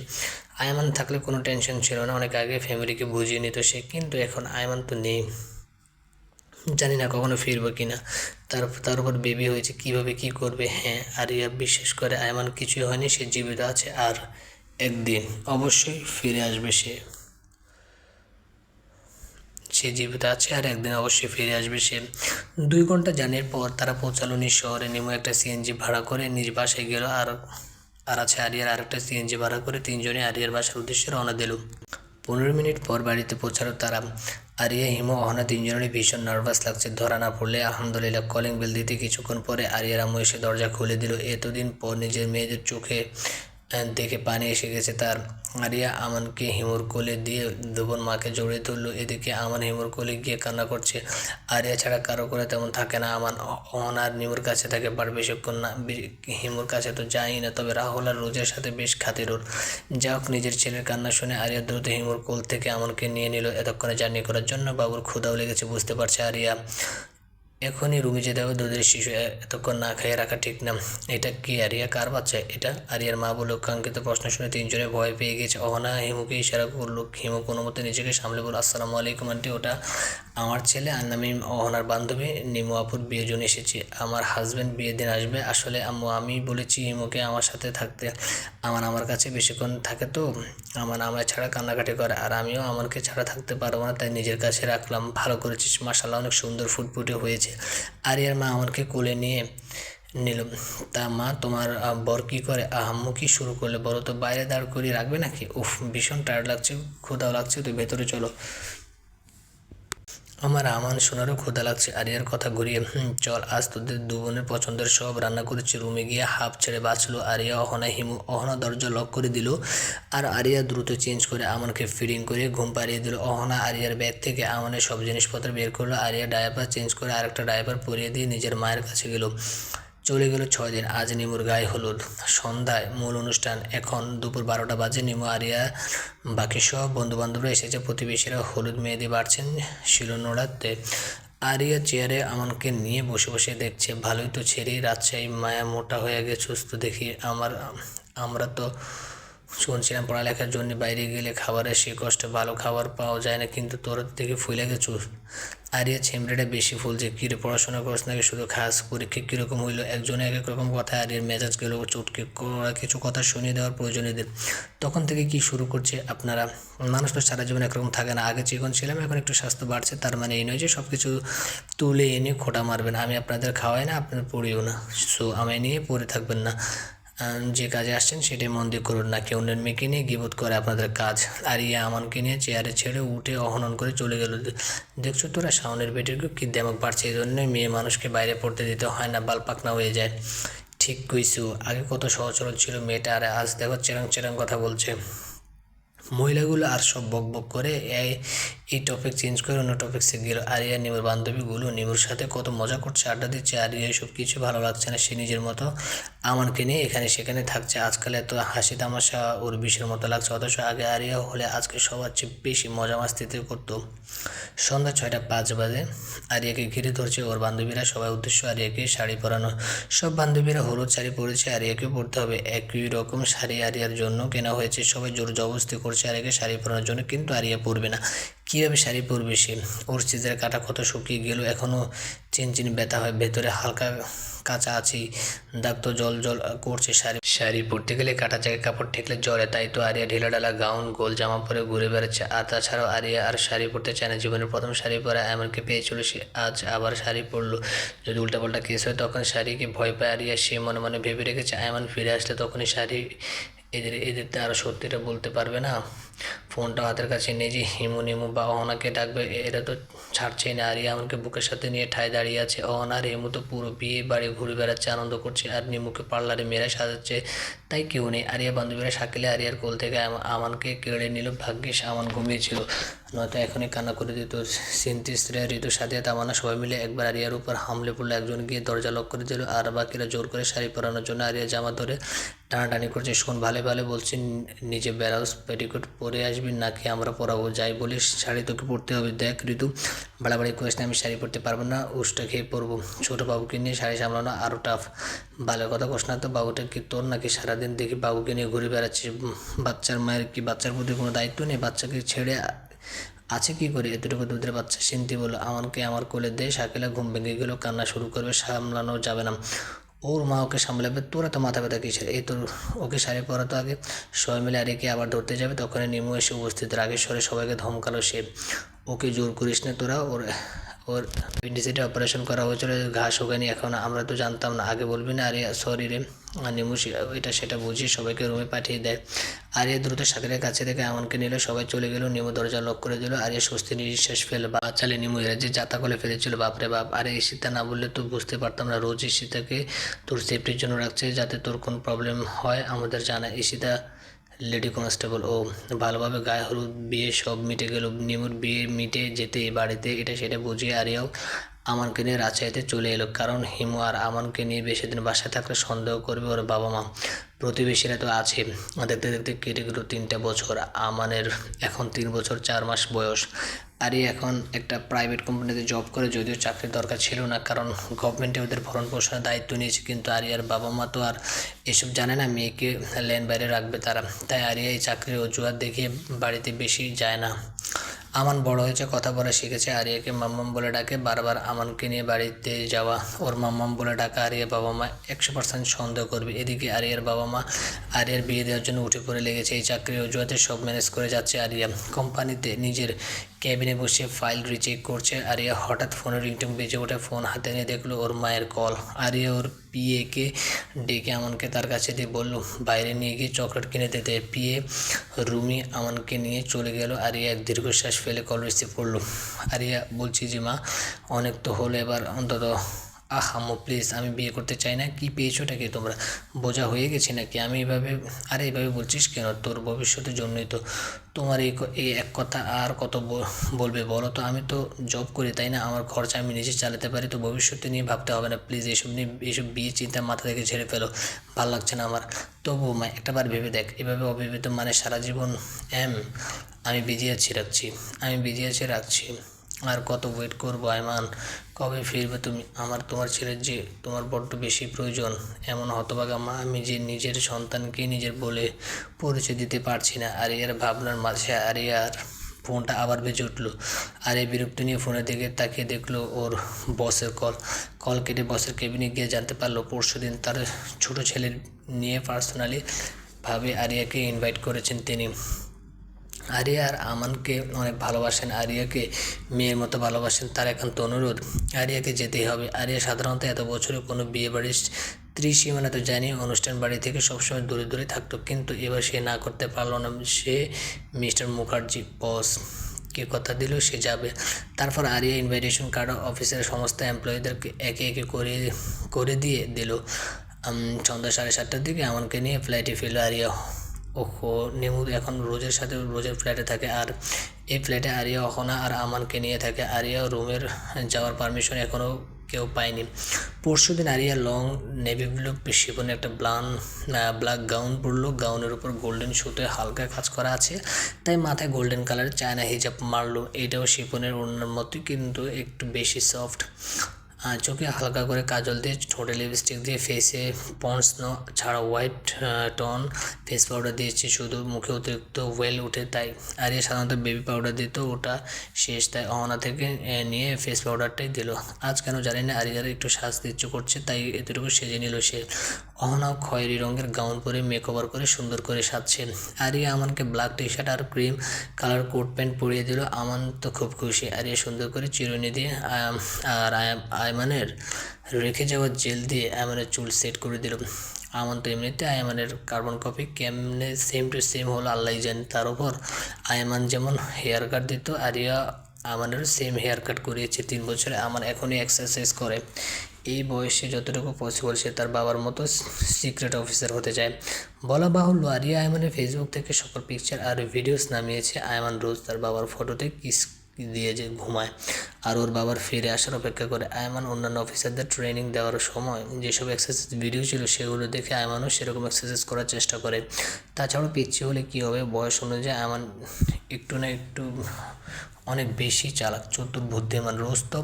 আয়মান থাকলে কোনো টেনশন ছিল না, অনেক আগে ফ্যামিলিকে বুঝিয়ে নিত সে, কিন্তু এখন আয়মান তো নেই, জানি না কখনো ফিরবো কিনা। তার উপর বেবি হয়েছে, কিভাবে কি করবে। হ্যাঁ, আরিয়া বিশ্বাস করে আয়মান কিছুই হয়নি, সে জীবিত আছে আর একদিন অবশ্যই ফিরে আসবে। সে জীবিত আছে আর একদিন অবশ্যই ফিরে আসবে সে। 2 ঘন্টা জার্নির পর তারা পৌঁছালো নিজ শহরে। নিমু একটা সিএনজি ভাড়া করে নিজ বাসায় গেল, আর আছে আরিয়ার আরেকটা সিএনজি ভাড়া করে তিনজনে আরিয়ার বাসার উদ্দেশ্যে রওনা দিল। 15 মিনিট পর বাড়িতে পৌঁছালো তারা। আরিয়া, হিমু, অহনা তিনজনেরই ভীষণ নার্ভাস লাগছে, ধরা না পড়লে। আলহামদুলিল্লাহ। কলিং বেল দিতে কিছুক্ষণ পরে আরিয়ার আম্মু এসে দরজা খুলে দিল। এতদিন পর নিজের মেয়েদের চোখে দেখে পানি এসে গেছে তার। আরিয়া আমানকে হিমুর কোলে দিয়ে দুবোন মাকে জড়িয়ে ধরলো। এদিকে আমান হিমুর কোলে গিয়ে কান্না করছে। আরিয়া ছাড়া কারো করে তেমন থাকে না আমান। অহন আর নিমুর কাছে থাকে, বাট বেশিক্ষণ না। হিমুর কাছে তো যাই না, তবে রাহুল আর রোজের সাথে বেশ খাতির ওর। যা হোক, নিজের ছেলের কান্না শুনে আরিয়া দ্রুত হিমুর কোল থেকে আমানকে নিয়ে নিল। এতক্ষণে জার্নি করার জন্য বাবুর ক্ষুধাও লেগেছে, বুঝতে পারছে আরিয়া। এখনই রুমে যেতে হবে, দুধের শিশু এতক্ষণ না খাইয়ে রাখা ঠিক না। এটা কি আরিয়া, কার বাচ্চা এটা? আরিয়ার মা বলে কাঙ্ক্ষিত প্রশ্ন শুনে তিনজনে ভয় পেয়ে গেছে। অহনা হিমুকে ইশারা করলো, হিমু কোনো মতে নিজেকে সামলে বলল, আসসালামু আলাইকুম আন্টি, ওটা আমার ছেলে। আর আমি অহনার বান্ধবী নিমু আপুর বিয়ের জন্য এসেছি। আমার হাজব্যান্ড বিয়ের দিন আসবে। আসলে আম্মু, আমি বলেছি হিমুকে আমার সাথে থাকতে। আমার কাছে বেশিক্ষণ থাকে তো, আমায় ছাড়া কান্নাকাটি করে, আর আমিও আমাকে ছাড়া থাকতে পারবো না, তাই নিজের কাছে রাখলাম। ভালো করেছিস, মাশাআল্লাহ, অনেক সুন্দর ফুটফুটে হয়েছে। আরিয়ার মা আমাকে কোলে নিয়ে নিল। তা মা, তোমার বর কী করে? আম্মু কি শুরু করলে বলো তো, বাইরে দাঁড় করিয়ে রাখবে নাকি? উফ, ভীষণ টায়ার্ড লাগছে, ক্ষুধাও লাগছে, তো ভেতরে চলো। আমার আমান শোনারও ক্ষুধা লাগছে। আরিয়ার কথা ঘুরিয়ে, চল, আজ তোদের দু বোনের পছন্দের সব রান্না করেছি। রুমে গিয়ে হাঁপ ছেড়ে বাঁচলো আরিয়া, অহনা, হিমু। অহনা দরজা লক করে দিল, আর আরিয়া দ্রুত চেঞ্জ করে আমানকে ফিডিং করে ঘুম পাড়িয়ে দিল। অহনা আরিয়ার ব্যাগ থেকে আমানের সব জিনিসপত্র বের করলো। আরিয়া ডায়াপার চেঞ্জ করে আরেকটা ডায়াপার পরিয়ে দিয়ে নিজের মায়ের কাছে গেল। চলে গেল 6 দিন। আজ নিমুর গায়ে হলুদ। সন্ধ্যায় মূল অনুষ্ঠান। এখন দুপুর 12টা বাজে। নিমু, আরিয়া, বাকি সব বন্ধুবান্ধবরা এসেছে। প্রতিবেশীরা হলুদ মেহেদি বাড়ছেন শিলনোড়াতে। আরিয়া চেয়ারে আমানকে নিয়ে বসে বসে দেখছে। ভালোই তো ছেড়েই রাজশাহী, মায়া মোটা হয়ে গেছে সুস্থ দেখি। আমরা তো শুনছিলাম পড়ালেখার জন্য বাইরে গেলে খাবারের সে কষ্টে ভালো খাবার পাওয়া যায় না, কিন্তু তোর দেখে ফুলে গেছো। আরিয়া ছেমড়েটা বেশি ফুলছে। কিরে, পড়াশোনা করছ নাকি শুধু খাস? পরীক্ষা কীরকম হইলো? একজনে এক এক রকম কথা। আরিয়ার মেজাজ গেল চটকে। কিছু কথা শুনিয়ে দেওয়ার প্রয়োজনীয়দের তখন থেকে কি শুরু করছে আপনারা? মানুষ তো সারা জীবন একরকম থাকে না। আগে চিকন ছিলাম, এখন একটু স্বাস্থ্য বাড়ছে, তার মানে এই নয় যে সব কিছু তুলে এনে খোটা মারবেন। আমি আপনাদের খাওয়াই না, আপনাদের পড়িও না, সো আমায় নিয়ে পড়ে থাকবেন না। যে কাজে আসছেন সেটাই মন দিয়ে করুন না। কেউ অন্যের মেয়েকে নিয়ে গিবোধ করে আপনাদের কাজ। আর ইয়ে আমানকে নিয়ে চেয়ারে ছেড়ে উঠে অহনন করে চলে গেল। দেখছো তোরা, শাওনের বেটির কি দেমক বাড়ছে, এই জন্যই মেয়ে মানুষকে বাইরে পড়তে দিতে হয় না, বাল পাকনা হয়ে যায়। ঠিক কইছু, আগে কত সহজ সরল ছিল মেয়েটা, আর আজ দেখো চেরাং চেরাং কথা বলছে। মহিলাগুলো আর সব বক বক করে এই টপিক চেঞ্জ করে অন্য টপিক্সে গেল। আরিয়া নিমুর বান্ধবীগুলো নিমুর সাথে কত মজা করছে, আড্ডা দিচ্ছে। আরিয়া এসব কিছু ভালো লাগছে না, সে নিজের মতো আমানকে নিয়ে এখানে সেখানে থাকছে। আজকাল এত হাসি তামাশা ওর বিষের মতো লাগছে, অথচ আগে আরিয়া হলে আজকে সবার চেয়ে বেশি মজা মাস্তিতে করতো। সন্ধ্যা 6:05 বাজে। আরিয়াকে ঘিরে ধরছে ওর বান্ধবীরা, সবাই উদ্দেশ্য আরিয়াকে শাড়ি পরানো। সব বান্ধবীরা হলুদ শাড়ি পরেছে, আরিয়াকেও পরতে হবে। একই রকম শাড়ি আরিয়ার জন্য কেনা হয়েছে, সবাই জোর জবরদস্তি করছে আরিয়াকে শাড়ি পরানোর জন্য, কিন্তু আরিয়া পরবে না। কীভাবে শাড়ি পরবে সে? ওর চিজের কাটা কত শুকিয়ে গেল, এখনও চিনচিন ব্যথা হয়, ভেতরে হালকা কাঁচা আছেই, দাগ তো জল জল করছে। শাড়ি পরতে গেলে কাটা জায়গায় কাপড় ঠেকলে জ্বরে, তাই তো আরিয়া ঢিলাঢালা গাউন গোল জামা পরে ঘুরে বেড়াচ্ছে। আর তাছাড়াও আরিয়া আর শাড়ি পরতে চায় না। জীবনের প্রথম শাড়ি পরা এমনকি পেয়েছিল সে, আজ আবার শাড়ি পরলো। যদি উল্টাপাল্টা কেস হয় তখন শাড়িকে ভয় পায় আরিয়া। সে মনে মনে ভেবে রেখেছে আয়মান ফিরে আসলে তখনই শাড়ি এদের তো আরও সত্যিটা বলতে পারবে না। ফোনটা হাতের কাছে নেই যে হিমু নিমু বা অহনাকে ডাকবে, এরা তো ছাড়ছেই না। আরিয়া এমনকি বুকের সাথে নিয়ে ঠায় দাঁড়িয়ে আছে। অহনা আর হিমু তো পুরো বিয়ে বাড়ি ঘুরে বেড়াচ্ছে, আনন্দ করছে, আর নিমুকে পার্লারে মেয়েরা সাজাচ্ছে, তাই কেউ নেই। আরিয়া বান্ধবীরা শাকিলে আরিয়ার কোল থেকে আমানকে কেড়ে নিল। ভাগ্যিস আমান ঘুমিয়েছিল, নয়তো এখনই কান্না করে দিত। সিন্তি, শ্রেয়া, ঋতু, সাদিয়া, তামান্না সবাই মিলে একবার আরিয়ার উপর হামলে পড়লো। একজন গিয়ে দরজা লক করে দিল, আর বাকিরা জোর করে শাড়ি পরানোর জন্য আরিয়া জামা ধরে টানাটানি করছে। শোন, ভালো ভালো বলছি, নিজে ব্লাউজ পেটিকোট পরে আসবি নাকি আমরা পরাবো? যাই বলিস শাড়ি তোকে পরতে হবে। দেখ ঋতু, বাড়াবাড়ি করিস না, আমি শাড়ি পরতে পারবো না, উষ্টা খেয়ে পরবো। ছোটো বাবুকে নিয়ে শাড়ি সামলানো আরও টাফ। ভালো কথা কোস না তো, বাবুটা কি তোর নাকি? সারাদিন দেখি বাবুকে নিয়ে ঘুরে বেড়াচ্ছিস। বাচ্চার মায়ের কি বাচ্চার প্রতি কোনো দায়িত্ব নেই? বাচ্চাকে ছেড়ে আছে কি করে? এতটুকু দুধের বাচ্চা। সিন্তি বলল, আমানকে আমার কোলে দে। শাকিলা ঘুম ভেঙে গেল, কান্না শুরু করবে, সামলানো যাবে না। ওর মা ওকে সামলাবে, তোরা তো মাথা ব্যথা কিসের? এই তোর ওকে শাড়ি পরা তো আগে। সবাই মিলে আরিয়াকে আবার ধরতে যাবে, তখনই নিমু এসে উপস্থিত। রাগের স্বরে সবাইকে ধমকালো সে, ওকে জোর করিস না তোরা। ওর ওর অ্যাপেন্ডিসাইটে অপারেশন করা হয়েছিল, ঘা শুকায়নি এখন, আমরা তো জানতাম না। আগে বলবি না? আরিয়া সরি রে। নিমু এটা সেটা বুঝিয়ে সবাইকে রুমে পাঠিয়ে দেয়। আরিয়া দ্রুত শাকিলের কাছে থেকে এমনকে নিল, সবাই চলে গেল। নিমু দরজা লক করে দিল। আরিয়া স্বস্তি নিঃশ্বাস ফেলে বাচ্চালে নিমু এরা যে যাতা করে ফেলেছিল, বাপরে বাপ। আরে ঈশিতা না বললে তো বুঝতে পারতাম না। রোজ ঈশিতাকে তোর সেফটির জন্য রাখছে, যাতে তোর কোনো প্রবলেম হয় আমাদের জানা। Ishita lady constable. ও ভালোভাবে গায়ে হলুদ বিয়ে সব মিটে গেল। নিমুর বিয়ে মিটে যেতে বাড়িতে এটা সেটা বুঝিয়ে আরিয়াও আমানকে নিয়ে রাজশাহীতে চলে এলো। কারণ হিমু আর আমানকে নিয়ে বেশি দিন বাসায় থাকলে সন্দেহ করবে ওর বাবা মা, প্রতিবেশীরা তো আছে। দেখতে দেখতে কেটে গেল 3টা বছর। আমানের এখন 3 বছর 4 মাস বয়স। আরিয়া এখন একটা প্রাইভেট কোম্পানিতে জব করে, যদিও চাকরির দরকার ছিল না, কারণ গভর্নমেন্টে ওদের ভরণ পোষণের দায়িত্ব নিয়েছে। কিন্তু আরিয়ার বাবা মা তো আর এসব জানে না, মেয়েকে লেন বাইরে রাখবে তারা। তাই আরিয়া এই চাকরির অজুহাত দেখিয়ে বাড়িতে বেশি যায় না। আমান বড় হয়েছে, কথা বলা শিখেছে, আরিয়াকে মাম্মাম বলে ডাকে। বারবার আমানকে নিয়ে বাড়িতে যাওয়া, ওর মাম্মাম বলে ডাকা আরিয়ার বাবা মা 100% সন্দেহ করবে। এদিকে আরিয়ার বাবা মা আরিয়ার বিয়ে দেওয়ার জন্য উঠে পড়ে লেগেছে। এই চাকরির অজুহাতে সব ম্যানেজ করে যাচ্ছে আরিয়া। কোম্পানিতে নিজের ক্যাবিনে বসে ফাইল রিচেক করছে আরিয়া। হঠাৎ ফোনের রিংটোন বেজে ওঠে, ফোন হাতে নিয়ে দেখলো ওর মায়ের কল। আরিয়া ওর পিএকে ডেকে আমানকে তার কাছে দিয়ে বলল বাইরে নিয়ে গিয়ে চকলেট কিনে দিতে। পিএ রুমি আমানকে নিয়ে চলে গেল। আরিয়া এক দীর্ঘশ্বাস ফেলে কল রিসিভ করলো। আরিয়া, বলছি যে মা, অনেক তো হলো, এবার অন্তত আম্মু প্লিজ, আমি বিয়ে করতে চাই না। কি পেয়েছোটা কি তোমরা? বোঝা হয়ে গেছি নাকি আমি এভাবে? আরে এভাবে বলছিস কেন? তোর ভবিষ্যতের জন্যই তো। তোমার এই এক কথা আর কত বলবে বলো তো? আমি তো জব করি, তাই না? আমার খরচা আমি নিজে চালাতে পারি, তো ভবিষ্যতে নিয়ে ভাবতে হবে না প্লিজ। এইসব বিয়ে চিন্তা মাথা থেকে ঝেড়ে ফেলো, ভালো লাগছে না আমার। তবু মা, একটাবার ভেবে দেখ, এভাবে অবিবাহিত মানে সারা জীবন। আমি বিজি আছি, রাখছি। আর কত ওয়েট করবো আয়মান? কবে ফিরবে তুমি? তোমার ছেলের যে তোমার বড্ড বেশি প্রয়োজন। এমন হতভাগা মা আমি যে নিজের সন্তানকে নিজের বলে পরিচয় দিতে পারছি না। আরিয়ার ভাবনার মাঝে আরিয়ার ফোনটা আবার বেজে উঠলো। আরিয়া বিরক্তি নিয়ে ফোনের দিকে তাকিয়ে দেখলো ওর বসের কল কেটে বসের কেবিনে গিয়ে জানতে পারলো পরশুদিন তার ছোট ছেলের নিয়ে পার্সোনালি ভাবে আরিয়াকে ইনভাইট করেছেন তিনি। আরিয়া আর আমানকে অনেক ভালোবাসেন, আরিয়াকে মেয়ের মতো ভালোবাসেন। তার একান্ত অনুরোধ, আরিয়াকে যেতেই হবে। আরিয়া সাধারণত এত বছরে কোনো বিয়ে বাড়ির ত্রিসীমানা তো জানি, অনুষ্ঠান বাড়ি থেকে সবসময় দূরে দূরে থাকতো, কিন্তু এবার সে না করতে পারলো না। সে মিস্টার মুখার্জি বস কে কথা দিল সে যাবে। তারপর আরিয়া ইনভাইটেশন কার্ড অফিসের সমস্ত এমপ্লয়ীদেরকে একে একে করে দিয়ে দিল। সন্ধ্যা 7:30টার দিকে আমানকে নিয়ে ফ্লাইটে ফিরল আরিয়া। ওহো, নেমু এখন রোজের সাথে রোজের ফ্ল্যাটে থাকে, আর এই ফ্ল্যাটে আরিয়া, অহনা আর আমানকে নিয়ে থাকে। আরিয়া রুমের যাওয়ার পারমিশন এখনও কেউ পায়নি। পরশুদিন আরিয়া লং নেভি ব্লু শিফনে একটা ব্ল্যাক গাউন পরলো। গাউনের উপর গোল্ডেন সুতে হালকা কাজ করা আছে, তাই মাথায় গোল্ডেন কালারের চায়না হিজাব মারলো। এইটাও শিফনের ওড়নার মতোই, কিন্তু একটু বেশি সফট। চোখে হালকা করে কাজল দিয়ে, ঠোঁটে লিপস্টিক দিয়ে, ফেসে পন্ডস ছাড়া হোয়াইট টোন ফেস পাউডার দিয়েছি শুধু, মুখে অতিরিক্ত ওয়েল উঠে তাই। আরিয়া সাধারণত বেবি পাউডার দিত, ওটা শেষ, তাই অহনা থেকে নিয়ে ফেস পাউডারটাই দিল। আজ কেন জানি না আরিয়ার একটু সাজতে ইচ্ছে করছে, তাই এতটুকু সেজে নিল সে। অহনাও খয়েরি রঙের গাউন পরে মেকওভার করে সুন্দর করে সাজছে। আরিয়া আমানকে ব্ল্যাক টি শার্ট আর ক্রিম কালার কোট প্যান্ট পরিয়ে দিল। আমান তো খুব খুশি। আরিয়া সুন্দর করে চিরুনি দিয়ে আর আয়মানের রেখে যাওয়া জেল দিয়ে আয়মানের চুল সেট করে দিল। আমান তো এমনিতে আয়মানের কার্বন কপি, কেমনে সেম টু সেম হলো আল্লাহ জানে। তার উপর আয়মান যেমন হেয়ার কাট দিত, আরিয়া আমানেরও সেম হেয়ার কাট করিয়েছে 3 বছরে। আমার এখনই এক্সারসাইজ করে। এই বয়সে যতটুকু পসিবল সে তার বাবার মতো সিক্রেট অফিসার হতে চায়। বলা বাহুল্য, আরিয়া আয়মানের ফেসবুক থেকে সকল পিকচার আর ভিডিওস নামিয়েছে। আয়মান রোজ তার বাবার ফটোতে কিস দিয়ে যে ঘুমায় আর ওর বাবার ফিরে আসার অপেক্ষা করে। আয়মান অন্যান্য অফিসারদের ট্রেনিং দেওয়ার সময় যেসব এক্সারসাইজ ভিডিও ছিল সেগুলো দেখে আয়মানও সেরকম এক্সারসাইজ করার চেষ্টা করে। তাছাড়াও পিচ্ছি হলে কী হবে, বয়স অনুযায়ী আয়মান একটু না একটু অনেক বেশি চালাক, চতুর, বুদ্ধিমান। রোজ তো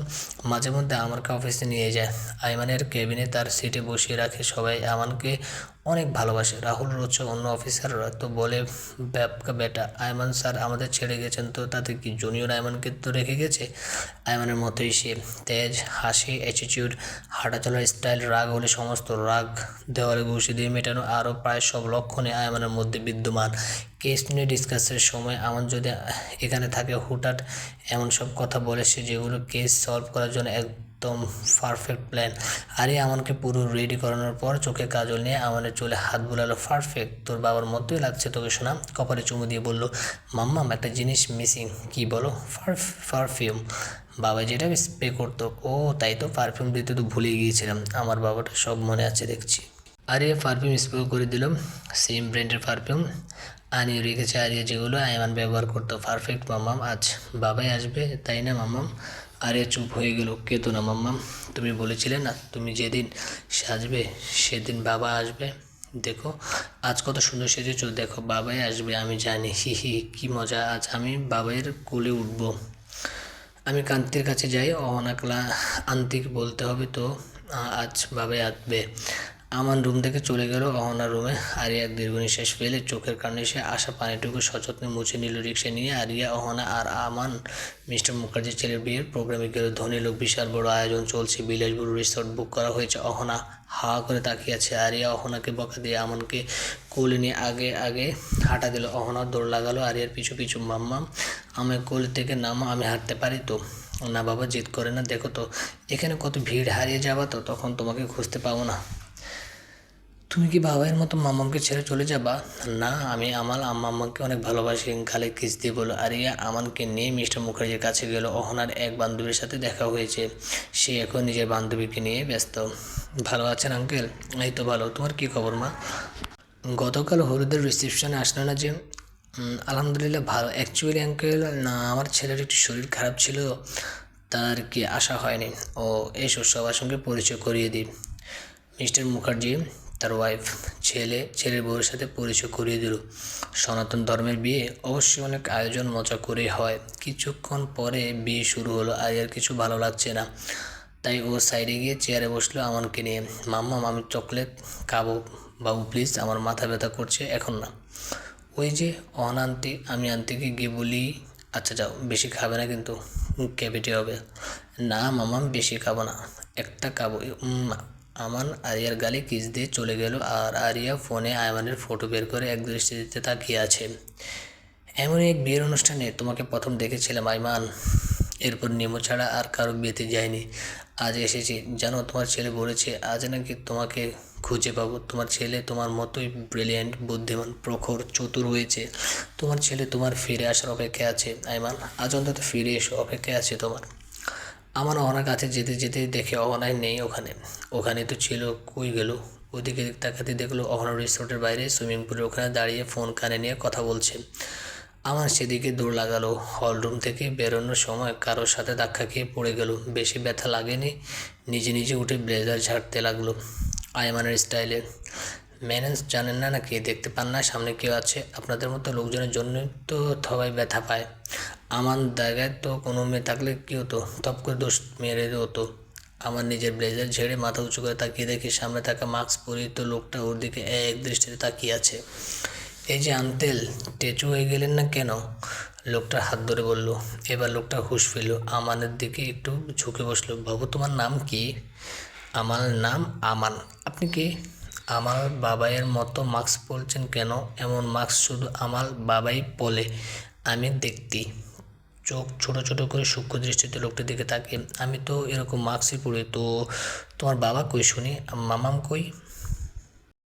মাঝে মধ্যে আমাকে অফিসে নিয়ে যায়। আয়মানের কেবিনে তার সিটে বসিয়ে রাখে। সবাই আমানকে অনেক ভালোবাসে। রাহুল রোজ অন্য অফিসাররা তো বলে, ব্যাপকা বেটা, আয়মান স্যার আমাদের ছেড়ে গেছেন তো তাতে কি, জুনিয়র আয়মানকে তো রেখে গেছে। আয়মানের মতোই সে, তেজ, হাসি, অ্যাটিটিউড, হাঁটাচলার স্টাইল, রাগ হলে সমস্ত রাগ দেওয়ালে ঘুষি দিয়ে মেটানো, আরও প্রায় সব লক্ষণে আয়মানের মধ্যে বিদ্যমান। কেস নিয়ে ডিসকাসের সময় আমার যদি এখানে থাকে, হুটহাট এমন সব কথা বলে সে যেগুলো কেস সলভ করার জন্য একদম পারফেক্ট প্ল্যান। আরে আমানকে পুরো রেডি করানোর পর চোখে কাজল নিয়ে আমানের চুলে হাত বুলালো। পারফেক্ট, তোর বাবার মতোই লাগছে তোকে শোনা। কপালে চুমু দিয়ে বলল, মাম্মাম একটা জিনিস মিসিং। কি বলো? পারফিউম। বাবা যেটা স্প্রে করতো। ও তাই তো, পারফিউম দিতে তো ভুলে গিয়েছিলাম। আমার বাবাটা সব মনে আছে দেখছি। আরে পারফিউম স্প্রে করে দিলাম, সেম ব্র্যান্ডের পারফিউম আনিয়ে রেখেছে আরিয়া, যেগুলো আয়মান ব্যবহার করতো। পারফেক্ট মাম্মাম, আজ বাবাই আসবে তাই না মাম্মাম? আরিয়া চুপ হয়ে গেল। কে তো না মাম্মাম, তুমি বলেছিলে না তুমি যেদিন সাজবে সেদিন বাবা আসবে। দেখো আজ কত সুন্দর সেজেছো, দেখো বাবাই আসবে আমি জানি। হি হি, কি মজা, আজ আমি বাবাইয়ের কোলে উঠবো। আমি কান্তির কাছে যাই। আন্তিকে বলতে হবে তো, আজ বাবাই আসবে। আমান রুম থেকে চলে গেল অহনার রুমে। আরিয়া এক দীর্ঘ নিঃশ্বাস ফেলে চোখের কারণে সে আসা পানিটুকু সযত্নে মুছে নিল। রিক্সা নিয়ে আরিয়া, অহনা আর আমান মিস্টার মুখার্জির ছেলের বিয়ের প্রোগ্রামে গেল। ধনী লোক, বিশাল বড় আয়োজন চলছে, বিলাসবহুল রিসর্ট বুক করা হয়েছে। অহনা হা করে তাকিয়ে আছে। আরিয়া অহনাকে বকা দিয়ে আমানকে কোলে নিয়ে আগে আগে হাঁটা দিল। অহনা দৌড় লাগালো আরিয়ার পিছু পিছু। মাম্মা আমায় কোল থেকে নামা, আমি হাঁটতে পারি তো। না বাবা, জিদ করে না। দেখো তো এখানে কত ভিড়, হারিয়ে যাবা তো, তখন তোমাকে খুঁজতে পাবো না। তুমি কি বাবাইয়ের মতো মাম্মাকে ছেড়ে চলে যাবা? না, আমি মাম্মাকে অনেক ভালোবাসি। গালে কিস দিয়ে বলো। আরিয়া আমানকে নিয়ে মিস্টার মুখার্জির কাছে গেল। অহনার এক বান্ধবীর সাথে দেখা হয়েছে, সে এখন নিজের বান্ধবীকে নিয়ে ব্যস্ত। ভালো আছেন আঙ্কেল? এই তো ভালো। তোমার কি খবর মা? গতকাল হলুদের রিসেপশনে আসলে না যে? আলহামদুলিল্লাহ ভালো। অ্যাকচুয়ালি আঙ্কেল, না আমার ছেলের একটু শরীর খারাপ ছিল, তার কি আসা হয়নি। ও এসো সবার সঙ্গে পরিচয় করিয়ে দিই। মিস্টার মুখার্জি তার ওয়াইফ, ছেলের বউয়ের সাথে পরিচয় করিয়ে দিল। সনাতন ধর্মের বিয়ে অবশ্যই অনেক আয়োজন মজা করেই হয়। কিছুক্ষণ পরে বিয়ে শুরু হলো। আরিয়ার কিছু ভালো লাগছে না, তাই ও সাইডে গিয়ে চেয়ারে বসলো আমানকে নিয়ে। মাম্মাম আমি চকলেট খাবো বাবু প্লিজ, আমার মাথা ব্যথা করছে, এখন না। ওই যে আন্টি, আমি আন্টিকে গিয়ে বলি। আচ্ছা যাও, বেশি খাবে না কিন্তু, ক্যাভিটি হবে। না মামাম, বেশি খাবো না, একটা খাবো। আমান আরিয়ার গালে কিস দিয়ে চলে গেল, আর আরিয়া ফোনে আয়মানের ফটো বের করে এক দৃষ্টিতে তাকিয়ে আছে। এমনই এক বিয়ের অনুষ্ঠানে তোমাকে প্রথম দেখেছিলাম আইমান, এরপর নেমো ছাড়া আর কারো বিয়েতে যায়নি। আজ এসেছি, জানো তোমার ছেলে বলেছে আজ নাকি তোমাকে খুঁজে পাবো। তোমার ছেলে তোমার মতোই ব্রিলিয়েন্ট, বুদ্ধিমান, প্রখর, চতুর হয়েছে। তোমার ছেলে তোমার ফিরে আসার অপেক্ষায় আছে আইমান, আজ অন্তত ফিরে এসো, অপেক্ষায় আছে তোমার। আমার অহনার কাছে যেতে যেতে দেখে অহনায় নেই ওখানে। ওখানে তো ছিল, কই গেল? ওদিকে তাকাতে দেখলো অহনা রিসোর্টের বাইরে সুইমিং পুলের ওখানে দাঁড়িয়ে ফোন কানে নিয়ে কথা বলছে। আমার সেদিকে দৌড় লাগালো। হলরুম থেকে বেরোনোর সময় কারোর সাথে ধাক্কা খেয়ে পড়ে গেল। বেশি ব্যথা লাগেনি। নিজে নিজে উঠে ব্লেজার ঝাড়তে লাগলো আয়মানের স্টাইলে। ম্যানেজ জানেন না নাকি, দেখতে পান না সামনে কেউ আছে? আপনাদের মতো লোকজনের জন্যই তো সবাই ব্যথা পায়। আমার জায়গায় তো কোনো মেয়ে থাকলে কী হতো, টপ করে দোষ মেরে হতো। আমার নিজের ব্লেজার ঝেড়ে মাথা উঁচু করে তাকিয়ে দেখি সামনে থাকা মাস্ক পরিহিত লোকটা ওর দিকে এক দৃষ্টিতে তাকিয়ে আছে। এই যে আঙ্কেল, টেচু হয়ে গেলেন না কেন? লোকটার হাত ধরে বলল। এবার লোকটা হুঁশ ফিরল, আমানের দিকে একটু ঝুঁকে বসলো। বাবু, তোমার নাম কি? আমার নাম আমান। আপনি কি? আমার বাবাইয়ের মতো মাস্ক পরছেন কেন? এমন মাস্ক শুধু আমার বাবাই পরে। আমি দেখতি। চোখ ছোট ছোট করে সূক্ষ্ম দৃষ্টিতে লোকটির দিকে তাকিয়ে, আমি তো এরকম মাস্কই পরি। তো তোমার বাবা কই শুনি? মামাম কই?